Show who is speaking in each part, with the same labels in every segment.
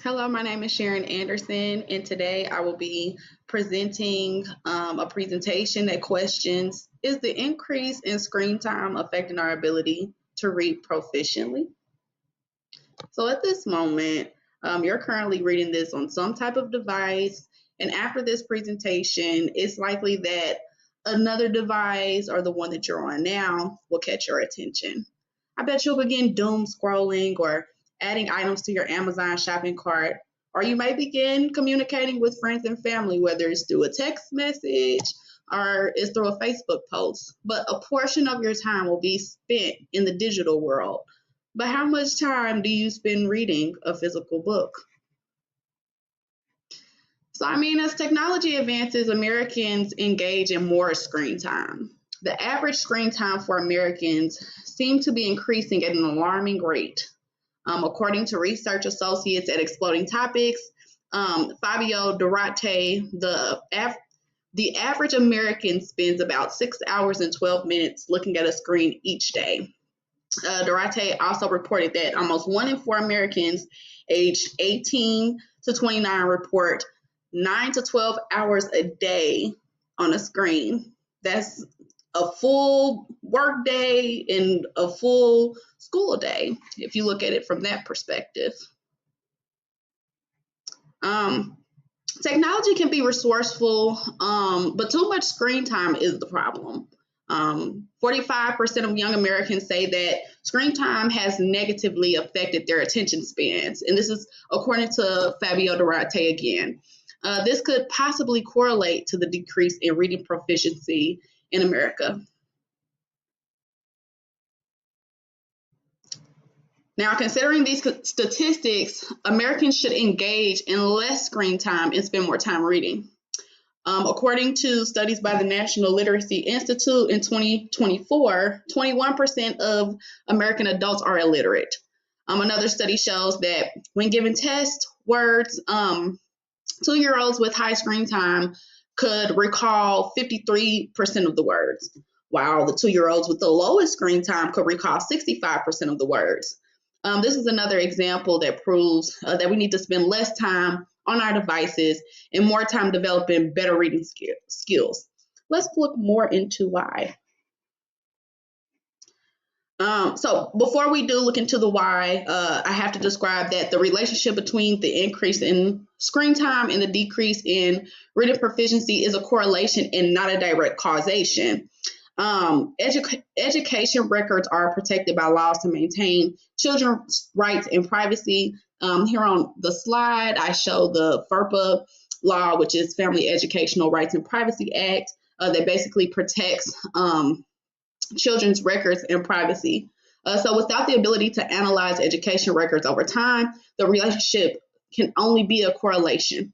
Speaker 1: Hello, my name is Sharon Anderson, and today I will be presenting a presentation that questions, is the increase in screen time affecting our ability to read proficiently? So at this moment, you're currently reading this on some type of device, and after this presentation, it's likely that another device or the one that you're on now will catch your attention. I bet you'll begin doom scrolling or adding items to your Amazon shopping cart, or you may begin communicating with friends and family, whether it's through a text message or it's through a Facebook post. But a portion of your time will be spent in the digital world. But how much time do you spend reading a physical book? So, as technology advances, Americans engage in more screen time. The average screen time for Americans seems to be increasing at an alarming rate. According to research associates at Exploding Topics, Fabio Durate, the average American spends about 6 hours and 12 minutes looking at a screen each day. Durate also reported that almost 1 in 4 Americans aged 18 to 29 report 9 to 12 hours a day on a screen. That's a full work day and a full school day, if you look at it from that perspective. Technology can be resourceful, but too much screen time is the problem. 45% of young Americans say that screen time has negatively affected their attention spans. And this is according to Fabio Durate again. This could possibly correlate to the decrease in reading proficiency in America. Now, considering these statistics, Americans should engage in less screen time and spend more time reading. According to studies by the National Literacy Institute in 2024, 21% of American adults are illiterate. Another study shows that when given test words, 2-year-olds with high screen time could recall 53% of the words, while the 2-year-olds with the lowest screen time could recall 65% of the words. This is another example that proves that we need to spend less time on our devices and more time developing better reading skills. Let's look more into why. So before we do look into the why, I have to describe that the relationship between the increase in screen time and the decrease in reading proficiency is a correlation and not a direct causation. Education records are protected by laws to maintain children's rights and privacy. Here on the slide, I show the FERPA law, which is Family Educational Rights and Privacy Act, that basically protects children's records and privacy. So without the ability to analyze education records over time, the relationship can only be a correlation.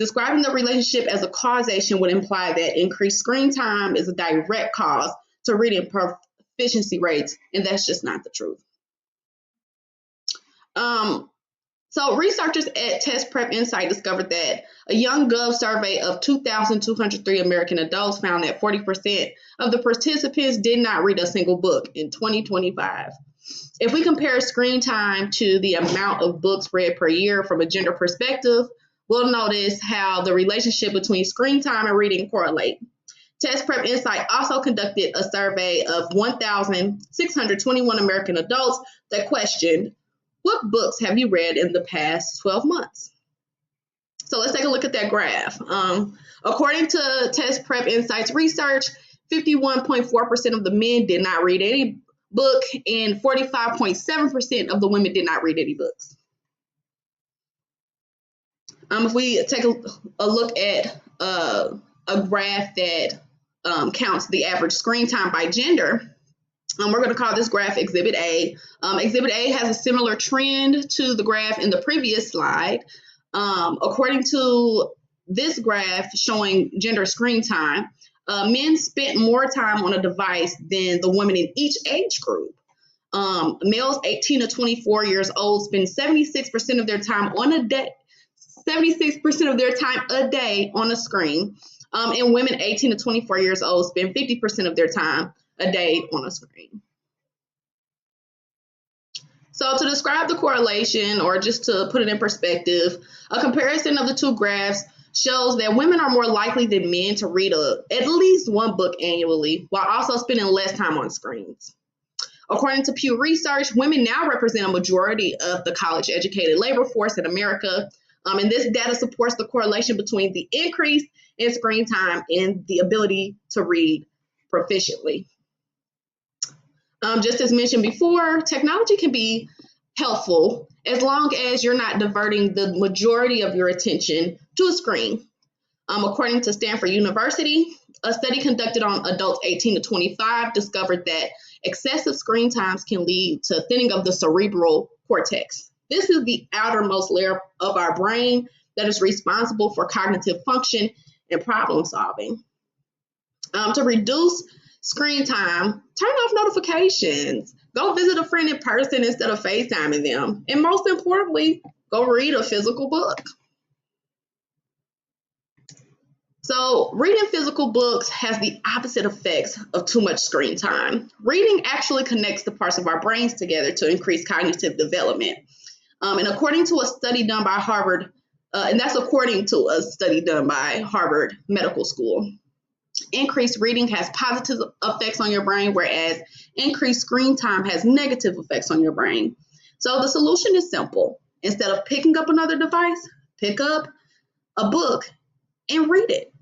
Speaker 1: Describing the relationship as a causation would imply that increased screen time is a direct cause to reading proficiency rates, and that's just not the truth. So researchers at Test Prep Insight discovered that a YoungGov survey of 2,203 American adults found that 40% of the participants did not read a single book in 2025. If we compare screen time to the amount of books read per year from a gender perspective, we'll notice how the relationship between screen time and reading correlate. Test Prep Insight also conducted a survey of 1,621 American adults that questioned, what books have you read in the past 12 months? So let's take a look at that graph. According to Test Prep Insight's research, 51.4% of the men did not read any book and 45.7% of the women did not read any books. If we take a look at a graph that counts the average screen time by gender, we're going to call this graph Exhibit A. Exhibit A has a similar trend to the graph in the previous slide. According to this graph showing gender screen time, men spent more time on a device than the women in each age group. Males 18 to 24 years old spend 76% of their time on a day, 76% of their time a day on a screen. And women 18 to 24 years old spend 50% of their time a day on a screen. So to describe the correlation, or just to put it in perspective, a comparison of the two graphs shows that women are more likely than men to read at least one book annually, while also spending less time on screens. According to Pew Research, women now represent a majority of the college-educated labor force in America, and this data supports the correlation between the increase in screen time and the ability to read proficiently. Just as mentioned before, technology can be helpful as long as you're not diverting the majority of your attention to a screen. According to Stanford University, a study conducted on adults 18 to 25 discovered that excessive screen times can lead to thinning of the cerebral cortex. This is the outermost layer of our brain that is responsible for cognitive function and problem solving. To reduce screen time, turn off notifications. Go visit a friend in person instead of FaceTiming them. And most importantly, go read a physical book. So reading physical books has the opposite effects of too much screen time. Reading actually connects the parts of our brains together to increase cognitive development. And according to a study done by Harvard, and that's according to a study done by Harvard Medical School, increased reading has positive effects on your brain, whereas increased screen time has negative effects on your brain. So the solution is simple. Instead of picking up another device, pick up a book and read it.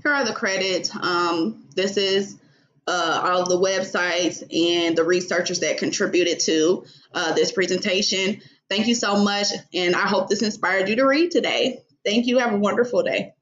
Speaker 1: Here are the credits. This is all of the websites and the researchers that contributed to this presentation. Thank you so much, and I hope this inspired you to read today. Thank you. Have a wonderful day.